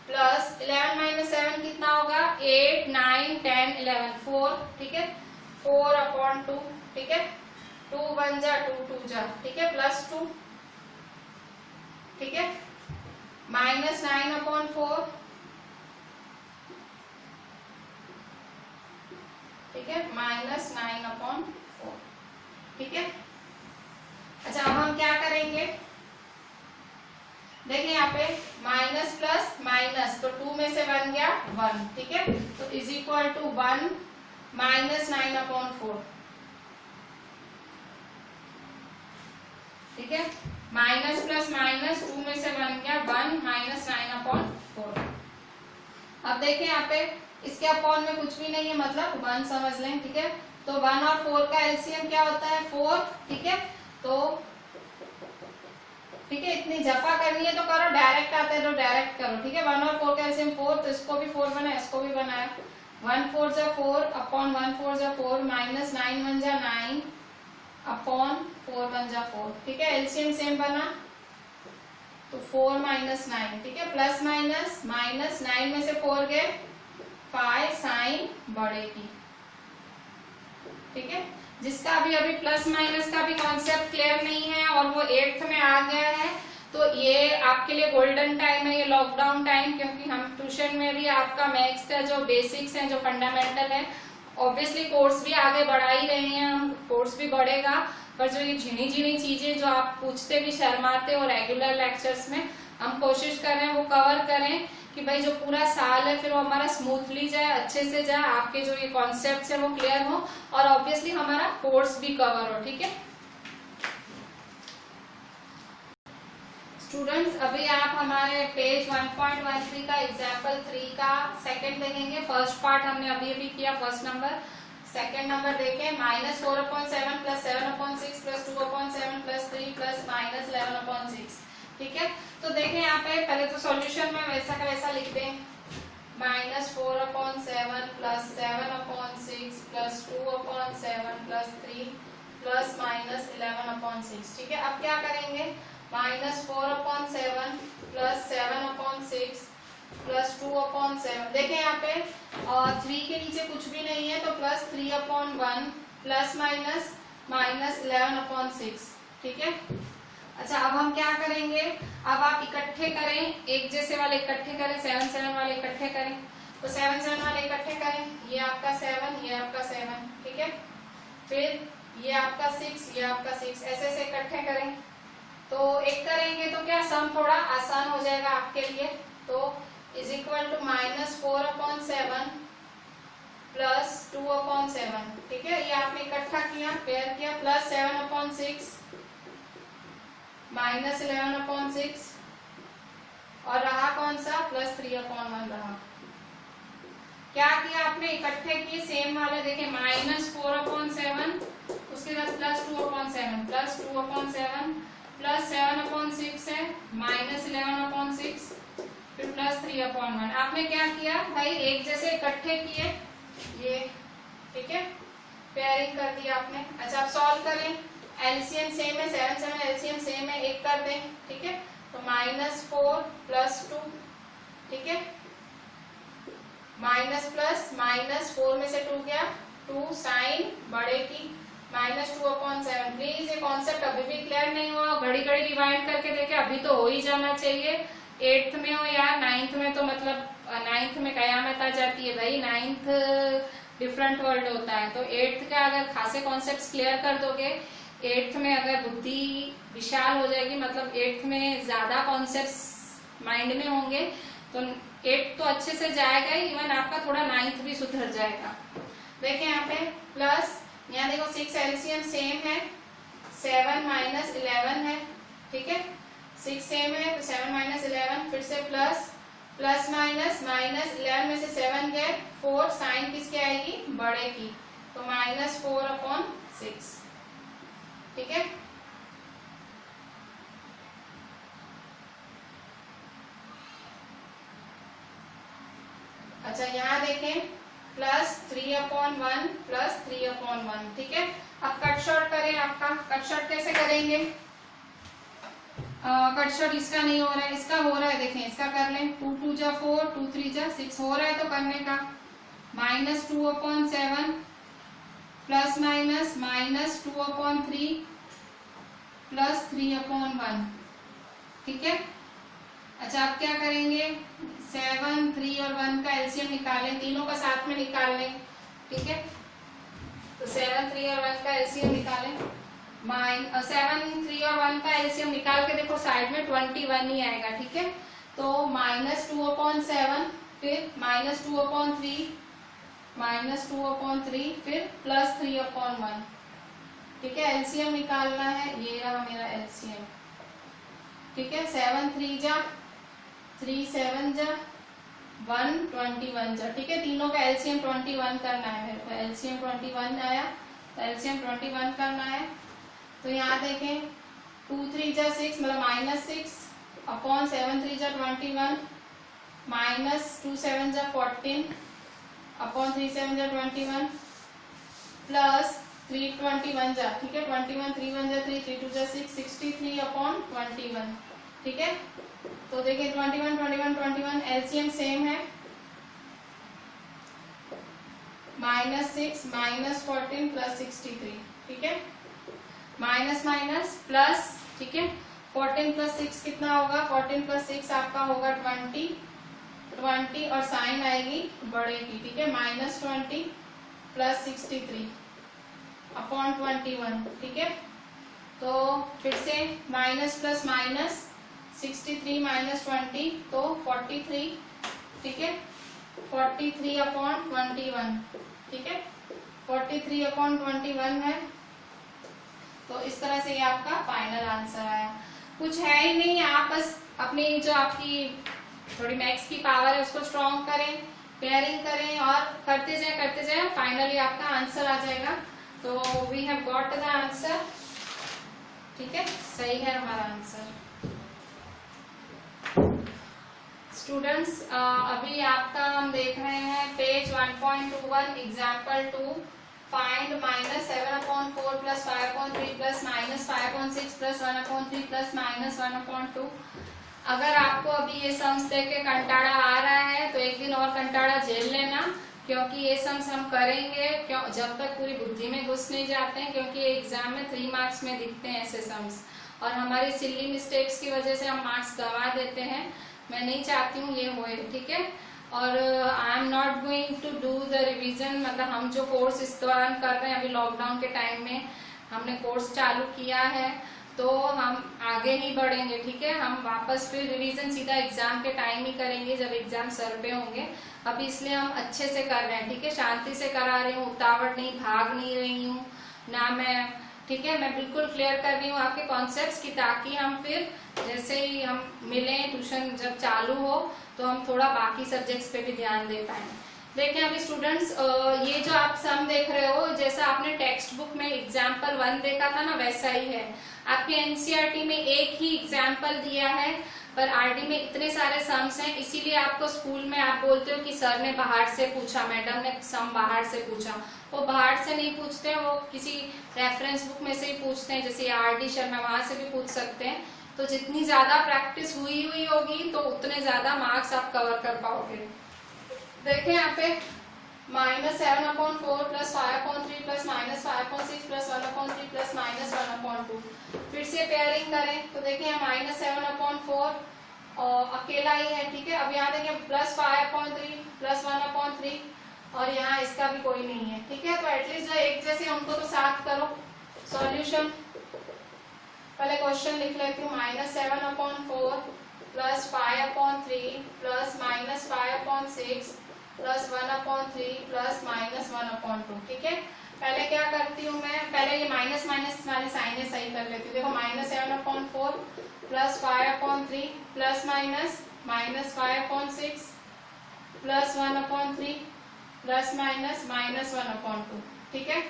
प्लस 11 - 7 कितना होगा, 8 9 10 11 4, ठीक है, 4/2, ठीक है, 2 1 जा 2 2 जा, ठीक है, +2, ठीक है, -9/4, ठीक है, -9/4, ठीक है। अच्छा अब हम क्या करेंगे, देखिए यहाँ पे माइनस प्लस माइनस, तो 2 में से 1 गया 1, ठीक है, तो इज इक्वल टू 1 -9/4, ठीक है, माइनस प्लस माइनस 2 में से 1 गया 1 -9/4। अब देखिए यहाँ पे इसके अपॉन में कुछ भी नहीं है, मतलब 1 समझ लें, ठीक है, तो 1 और 4 का एलसीएम क्या होता है 4, ठीक है, तो ठीक है, इतनी जफा करनी है तो करो, डायरेक्ट आता है तो डायरेक्ट करो, ठीक है, 1 और 4 का एलसीएम 4, तो इसको भी 4 बनाया, इसको भी बनाया, 1 4 जा 4 अपॉन 1 4 जा 4 -9 1 जा 9 अपॉन 4 1 जा 4, ठीक है, एलसीएम सेम बना, तो 4 -9, ठीक है, प्लस माइनस माइनस 9 में से 4 गए 5, साइन बढ़ेगी, ठीक है। जिसका अभी प्लस माइनस का भी कॉन्सेप्ट क्लियर नहीं है और वो 8th में आ गया है, तो ये आपके लिए गोल्डन टाइम है, ये लॉकडाउन टाइम, क्योंकि हम ट्यूशन में भी आपका मैथ्स का जो बेसिक्स है, जो फंडामेंटल है, ऑब्वियसली कोर्स भी आगे बढ़ा ही रहे हैं हम, कोर्स भी बढ़ेगा, पर जो ये झिनी झिनी चीजें जो आप पूछते भी शर्माते हो रेगुलर लेक्चर्स में, हम कोशिश कर रहे हैं वो कवर करें कि भाई जो पूरा साल है फिर वो हमारा स्मूथली जाए, अच्छे से जाए, आपके जो ये कॉन्सेप्ट्स है वो क्लियर हो और ऑब्वियसली हमारा कोर्स भी कवर हो, ठीक है स्टूडेंट्स। अभी आप हमारे पेज 1.13 का एग्जाम्पल 3 का सेकंड देखेंगे। फर्स्ट पार्ट हमने अभी किया, फर्स्ट नंबर। सेकंड नंबर देखें, -4/7 + 7/6 + 2/7 + 3 + -11/6, ठीक है। तो देखें यहाँ पे पहले तो सॉल्यूशन में वैसा का वैसा लिख दें, -4/7 + 7/6 + 2/7 + 3 + -11/6, ठीक है। अब क्या करेंगे, -4/7 + 7/6 + 2/7, देखें यहाँ पे 3 के नीचे कुछ भी नहीं है तो +3/1 ± -11/6, ठीक है। अच्छा अब हम क्या करेंगे, अब आप इकट्ठे करें, एक जैसे वाले इकट्ठे करें, 7 7 वाले इकट्ठे करें, तो 7 7 वाले इकट्ठे करें, ये आपका 7, ये आपका 7, ठीक है, फिर ये आपका 6, ये आपका 6, ऐसे ऐसे इकट्ठे करें, तो एक करेंगे तो क्या सम थोड़ा आसान हो जाएगा आपके लिए, तो इज इक्वल टू -4/7 + 2/7, ठीक है, ये आपने इकट्ठा इकट्ठा किया, पेयर किया, प्लस 7/6 माइनस 11/6 और रहा कौन सा, प्लस 3/1 रहा। क्या किया आपने, इकट्ठे किए सेम वाले, देखें -4/7 उसके बाद प्लस 2/7 प्लस 2/7 प्लस 7/6 है माइनस 11/6 फिर प्लस 3/1। आपने क्या किया भाई, एक जैसे इकट्ठे किए ये, ठीक है, पेयरिंग कर दिया आपने। अच्छा आप सॉल्व करें, एलसीएम सेम है, 7 7 एलसीएम सेम है, एक कर दें, ठीक है, तो -4 प्लस 2, ठीक है, माइनस प्लस -4 में से 2 गया, 2 साइन बड़े की -2/7। प्लीज ये कॉन्सेप्ट अभी भी क्लियर नहीं हुआ, घड़ी घड़ी रिवाइंड करके देखे, अभी तो हो ही जाना चाहिए। 8th में हो या 9th में, तो मतलब 9th में कयामत आ जाती है भाई, 9th डिफरेंट वर्ल्ड होता है, तो 8th का अगर खासे कॉन्सेप्ट्स क्लियर कर दोगे, 8th में अगर बुद्धि विशाल हो जाएगी, मतलब 8th में ज्यादा कॉन्सेप्ट्स माइंड में होंगे, तो 8th तो अच्छे से जाएगा ही, इवन आपका थोड़ा 9th भी सुधर जाएगा। देखें यहाँ पे प्लस, यहाँ देखो 6 एलसीएम सेम है, 7 माइनस 11 है, ठीक है, 6 सेम है तो 7 माइनस 11, फिर से प्लस प्लस माइनस -11 में से 7 गए, 4 साइन किसके आएगी, बड़े की, तो -4/6, ठीक है। अच्छा यहाँ देखें प्लस 3/1 प्लस 3/1, ठीक है। अब कट शॉर्ट करें, आपका कट शॉर्ट कैसे करेंगे, कट शॉर्ट इसका नहीं हो रहा है, इसका हो रहा है, देखें इसका कर लें, 2 2 जा 4 2 3 जा 6 हो रहा है तो करने का, -2/7 प्लस माइनस -2/3 प्लस 3/1, ठीक है। अच्छा आप क्या करेंगे, 7 3 और 1 का एलसीएम निकालें, तीनों का साथ में निकाल लें, ठीक है, तो 7 3 और 1 का एलसीएम निकालें, 7 3 और 1 का एलसीएम निकाल के देखो साइड में 21 ही आएगा, ठीक है, तो -2/7 फिर -2/3 फिर प्लस 3/1, ठीक है। एलसीएम निकालना है, ये रहा मेरा एलसीएम, ठीक है, 7 3 जा 3 7 जा 1 21 जा, ठीक है, तीनों का एलसीएम 21 करना है मेरे को, एलसीएम 21 आया तो एलसीएम 21 करना है। तो यहाँ देखें 2 3 जा 6 मतलब -6/7 3 जा 21 -2 7 जा 14/3 7 जा 21 प्लस 3 21 जा, ठीक है, 21 3 1 जा 3 3 2 जा 6 63/21, ठीक है। तो देखिए 21 21 21 एलसीएम सेम है, -6 -14 प्लस 63, ठीक है, माइनस माइनस प्लस, ठीक है, 14 प्लस 6 कितना होगा, 14 प्लस 6 आपका होगा 20 और साइन आएगी बड़े की, ठीक है, -20 प्लस 63/21, ठीक है। तो फिर से माइनस प्लस माइनस 63 -20 तो 43, ठीक है, 43/21, ठीक है, 43/21 है। तो इस तरह से ये आपका फाइनल आंसर आया। कुछ है ही नहीं, आप बस अपनी जो आपकी थोड़ी मैथ्स की पावर है उसको स्ट्रॉन्ग करें, पेयरिंग करें और करते जाए फाइनली आपका आंसर आ जाएगा। तो we have got the answer, ठीक है, सही है हमारा आंसर। स्टूडेंट्स अभी आपका हम देख रहे हैं page 1.21 example 2, find -7/4 plus 5/3 plus -5/6 plus 1/3 plus -1/2। अगर आपको अभी ये सम्स देख के कंटाड़ा आ रहा है तो एक दिन और कंटाड़ा झेल लेना, क्योंकि ये सम्स हम करेंगे जब तक पूरी बुद्धि में घुस नहीं जाते हैं, क्योंकि एग्जाम में 3 मार्क्स में दिखते हैं ऐसे सम्स, और हमारी सिली मिस्टेक्स की वजह से हम मार्क्स गंवा देते हैं। मैं नहीं चाहती हूँ ये होए, ठीक है। और I am not going to do the revision, मतलब हम जो कोर्स इस दौरान कर रहे हैं, अभी लॉकडाउन के टाइम में हमने कोर्स चालू किया है, तो हम आगे ही बढ़ेंगे, ठीक है। हम वापस फिर रिवीजन सीधा एग्जाम के टाइम ही करेंगे जब एग्जाम सर पे होंगे। अभी इसलिए हम अच्छे से कर रहे हैं, ठीक है, शांति से करा रही हूँ, उतावट नहीं, भाग नहीं रही हूँ, यहाँ मैं, ठीक है, मैं बिल्कुल क्लियर कर रही हूँ आपके कॉन्सेप्ट्स की, ताकि हम फिर जैसे ही हम मिलें ट्यूशन जब चालू हो तो हम थोड़ा बाकी सब्जेक्ट्स पे भी ध्यान दे पाए। देखिए अभी स्टूडेंट्स, ये जो आप सम देख रहे हो, जैसा आपने टेक्स्ट बुक में एग्जाम्पल 1 देखा था ना, वैसा ही है। आपके एनसीईआरटी में एक ही एग्जाम्पल दिया है, पर आरडी में इतने सारे सम्स हैं, इसीलिए आपको स्कूल में आप बोलते हो कि सर ने बाहर से पूछा, मैडम ने सम बाहर से पूछा। वो बाहर से नहीं पूछते, वो किसी रेफरेंस बुक में से ही पूछते हैं, जैसे आरडी शर्मा, वहां से भी पूछ सकते हैं। तो जितनी ज्यादा प्रैक्टिस हुई होगी तो उतने ज्यादा मार्क्स आप कवर कर पाओगे। देखिए यहाँ पे -7/4 + 5/3 + -5/6 + 1/3 + -1/2। फिर से पेयरिंग करें तो देखिए -7/4 अकेला ही है, ठीक है। अब यहाँ देखिए +5/3 + 1/3 और यहाँ इसका भी कोई नहीं है, ठीक है। तो एटलीस्ट जो एक जैसे उनको तो साथ करो। सॉल्यूशन पहले क्वेश्चन लिख लेती हूँ, -7/4 + 5/3 + -5/6 + 1/3 + -1/2, ठीक है। पहले क्या करती हूँ मैं, पहले ये माइनस माइनस वाली साइनें सही कर लेती हूँ। देखो -7/4 + 5/3 + -5/6 + 1/3 + -1/2, ठीक है।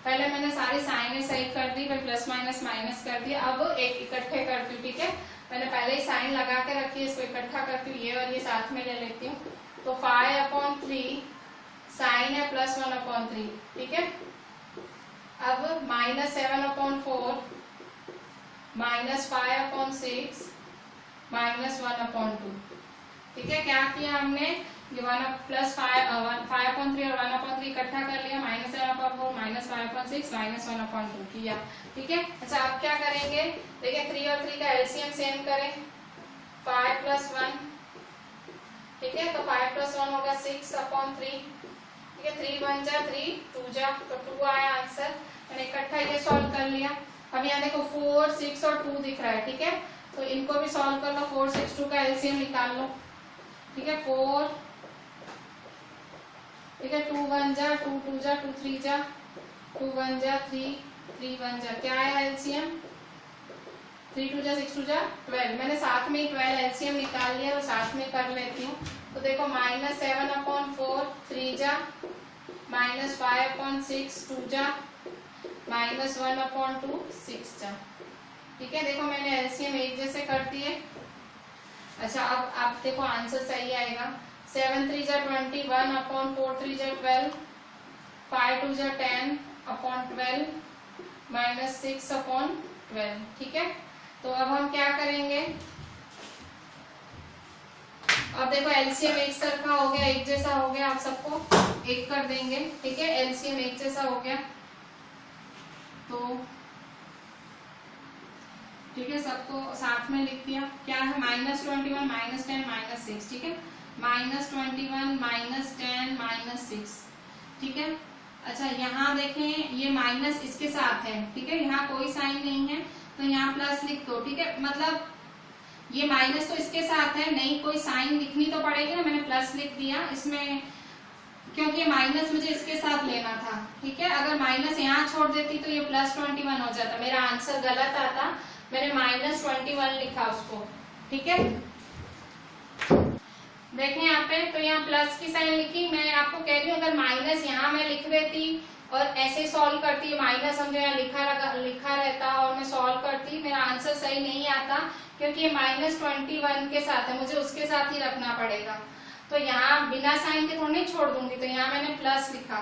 पहले मैंने सारी साइनें सही कर दी, फिर प्लस माइनस कर दिया। अब एक इकट्ठे करती हूँ, ठीक है। मैंने पहले ही साइन लगा के रखी है, इसको इकट्ठा करती हूँ, ये और ये साथ में ले लेती हूँ। तो 5/3 साइन है +1/3, ठीक है। अब -7/4 -5/6 -1/2, ठीक है। क्या किया हमने, ये 5/3 और 1/3 इकट्ठा कर लिया, -7/4 -5/6 -1/2 किया, ठीक है। अच्छा अब क्या करेंगे, देखिए 3 और 3 का एलसीएम सेम करें, 5 + 1, ठीक है। तो 5 + 1 होगा 6/3, ठीक है। 3 1 जा 3 2 जा, तो 2 आया आंसर। मैंने इकट्ठा ये सॉल्व कर लिया। अब यहाँ देखो 4 6 और 2 दिख रहा है, ठीक है। तो इनको भी सॉल्व कर लो, 4 6 2 का एलसीएम निकाल लो, ठीक है। 4, ठीक है, 2 1 जा 2 2 जा 2 3 जा 2 1 जा 3 3 1 जा, क्या आया एलसीएम, 3 2 जा 6 2 जा 12। मैंने साथ में ही 12 एलसीएम निकाल लिया, तो साथ में कर लेती हूँ। तो देखो -7/4 3 जा, -5/6 2 जा, -1/2 6 जा, ठीक है। देखो मैंने एलसीएम एक जैसे कर दिए। अच्छा अब आप देखो आंसर सही आएगा। 7 3 जा 21 1/4 3 जा 12, 5 2 जा 10/12 -6/12, ठीक है। तो अब हम क्या करेंगे, अब देखो एलसीएम एक सरखा हो गया, एक जैसा हो गया, आप सबको एक कर देंगे, ठीक है। एलसीएम एक जैसा हो गया, तो ठीक है, सबको साथ में लिख दिया। क्या है, -21 -10 -6, ठीक है। -21 -10 -6, ठीक है। अच्छा यहाँ देखें, ये माइनस इसके साथ है, ठीक है, यहाँ कोई साइन नहीं है, तो यहाँ प्लस लिख दो, ठीक है। मतलब ये माइनस तो इसके साथ है, नहीं कोई साइन लिखनी तो पड़ेगी ना, मैंने प्लस लिख दिया इसमें, क्योंकि माइनस मुझे इसके साथ लेना था, ठीक है। अगर माइनस यहाँ छोड़ देती तो ये +21 हो जाता, मेरा आंसर गलत आता, मैंने -21 लिखा उसको, ठीक है। देखें यहाँ पे, तो यहाँ प्लस की साइन लिखी। मैं आपको कह रही हूँ अगर माइनस यहाँ मैं लिख देती और ऐसे सॉल्व करती, माइनस समझो यहाँ लिखा रहता और मैं सॉल्व करती, मेरा आंसर सही नहीं आता, क्योंकि ये -21 के साथ है, मुझे उसके साथ ही रखना पड़ेगा। तो यहाँ बिना साइन के थोड़ी नहीं छोड़ दूंगी, तो यहाँ मैंने प्लस लिखा,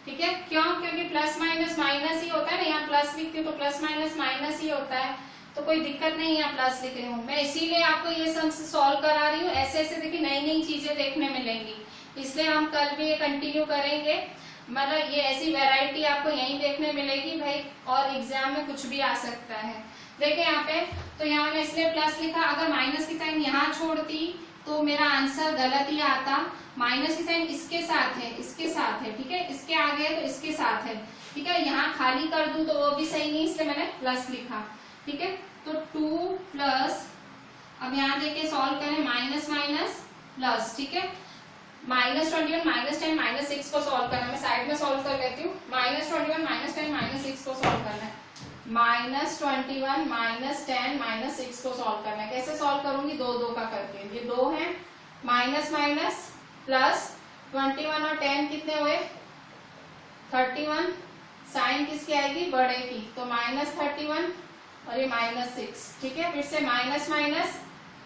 ठीक है। क्यों, क्योंकि प्लस माइनस माइनस ही होता है ना, यहाँ प्लस लिखती हूँ तो प्लस माइनस माइनस ही होता है, तो कोई दिक्कत नहीं है प्लस लिख रही हूँ मैं, इसीलिए आपको ये सब सॉल्व करा रही हूँ। ऐसे ऐसे देखिए नई नई चीजें देखने मिलेंगी, इसलिए हम कल भी ये कंटिन्यू करेंगे। मतलब ये ऐसी वैरायटी आपको यहीं देखने मिलेगी भाई, और एग्जाम में कुछ भी आ सकता है। देखिए यहाँ पे, तो यहाँ मैंने इसलिए प्लस लिखा, अगर माइनस की साइन यहाँ छोड़ती तो मेरा आंसर गलत ही आता। माइनस की साइन इसके साथ है, इसके साथ है, ठीक है, इसके आगे है तो इसके साथ है, ठीक है। यहाँ खाली कर दूं तो वो भी सही नहीं, इसलिए मैंने प्लस लिखा, ठीक है। तो 2 प्लस, अब यहाँ देखिए सॉल्व करें, माइनस माइनस प्लस, ठीक है। -21 -10 -6 को सॉल्व करना, मैं साइड में सॉल्व कर लेती हूँ। -21 -10 -6 को सॉल्व -21 -10 -6 को सॉल्व करना है। कैसे सॉल्व करूंगी? दो दो का करके, ये दो है, माइनस माइनस प्लस 21 और 10 कितने हुए? 31। साइन किसकी आएगी? बड़े की, तो -31 और ये -6। ठीक है, फिर से माइनस माइनस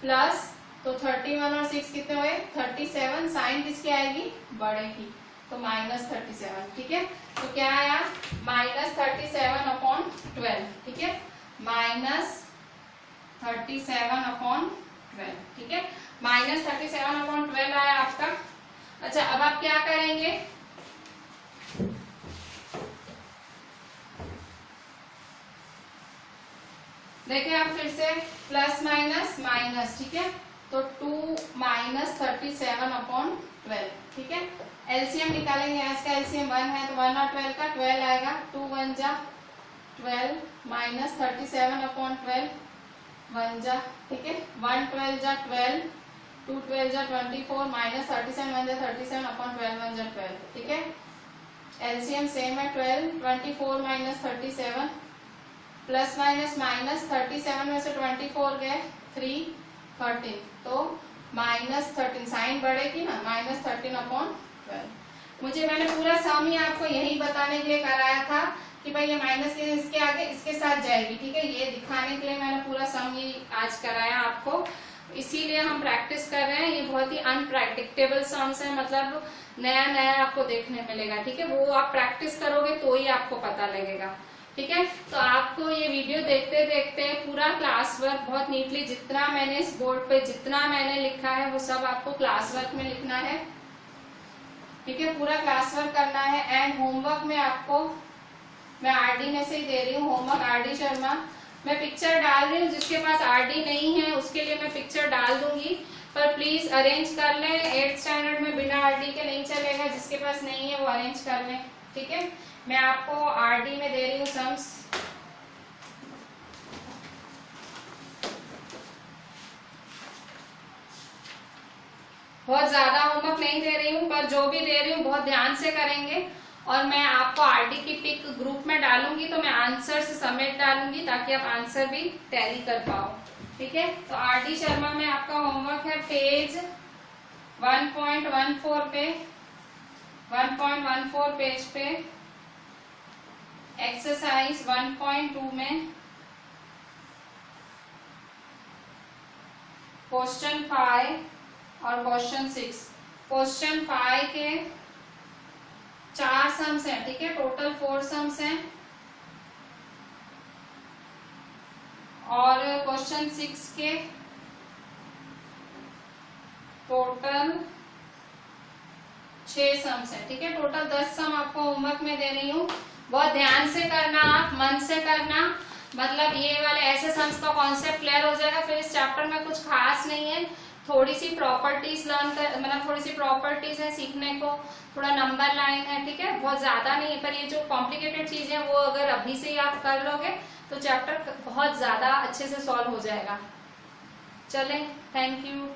प्लस, तो 31 और 6 कितने हुए? 37। साइन किसकी आएगी? बड़े की, तो -37। ठीक है, तो क्या आया? -37/12। ठीक है, -37/12। ठीक है, -37/12 आया आपका। अच्छा, अब आप क्या करेंगे? देखिए, आप फिर से प्लस माइनस माइनस। ठीक है, तो 2 -37/12। ठीक है, एलसीएम निकालेंगे। इसका एलसीएम 1 है, तो 1 और 12 का 12 आएगा। 2 1 जा 12 -37/12 1 जा। ठीक है, 1 12 जा 12, 2 12 जा 24, -37 1 जा 37/12 1 जा 12। ठीक है, एलसीएम सेम है 12, 24 -37, प्लस माइनस माइनस 37 में से 24 गए 3 13, तो -13। साइन बढ़ेगी ना, -13/12। मैंने पूरा सम ही आपको यही बताने के लिए कराया था कि भाई ये माइनस इसके आगे इसके साथ जाएगी। ठीक है, ये दिखाने के लिए मैंने पूरा सम ही आज कराया आपको, इसीलिए हम प्रैक्टिस कर रहे हैं। ये बहुत ही अनप्रेडिक्टेबल सम्स है, मतलब नया नया आपको देखने मिलेगा। ठीक है, वो आप प्रैक्टिस करोगे तो ही आपको पता लगेगा। ठीक है, तो आपको ये वीडियो देखते देखते पूरा क्लास वर्क बहुत नीटली, जितना मैंने इस बोर्ड पे जितना मैंने लिखा है वो सब आपको क्लास वर्क में लिखना है। ठीक है, पूरा क्लास वर्क करना है। एंड होमवर्क में आपको मैं आरडी में से ही दे रही हूँ होमवर्क, आरडी शर्मा। मैं पिक्चर डाल रही हूँ, जिसके पास आरडी नहीं है उसके लिए मैं पिक्चर डाल दूंगी, पर प्लीज अरेंज कर लें। 8th स्टैंडर्ड में बिना आरडी के नहीं चलेगा, जिसके पास नहीं है वो अरेंज कर लें। ठीक है, मैं आपको आरडी में दे रही हूँ सम्स। बहुत ज्यादा होमवर्क नहीं दे रही हूँ, पर जो भी दे रही हूँ बहुत ध्यान से करेंगे। और मैं आपको आरडी की पिक ग्रुप में डालूंगी, तो मैं आंसर से समेट डालूंगी ताकि आप आंसर भी टैली कर पाओ। ठीक है, तो आरडी शर्मा में आपका होमवर्क है पेज 1.14 पे, 1.14 पेज पे एक्सरसाइज 1.2 में क्वेश्चन 5 और क्वेश्चन 6। क्वेश्चन 5 के 4 सम्स हैं। ठीक है, टोटल 4 सम्स हैं, और क्वेश्चन 6 के टोटल 6 सम्स हैं। ठीक है, टोटल 10 सम आपको होमवर्क में दे रही हूँ। बहुत ध्यान से करना, आप मन से करना, मतलब ये वाले ऐसे सम्स का कॉन्सेप्ट क्लियर हो जाएगा। फिर इस चैप्टर में कुछ खास नहीं है, थोड़ी सी प्रॉपर्टीज लर्न कर, मतलब थोड़ी सी प्रॉपर्टीज है सीखने को, थोड़ा नंबर लाइन है। ठीक है, बहुत ज्यादा नहीं है, पर ये जो कॉम्प्लिकेटेड चीजें वो अगर अभी से ही आप कर लोगे तो चैप्टर बहुत ज्यादा अच्छे से सॉल्व हो जाएगा। चलें, थैंक यू।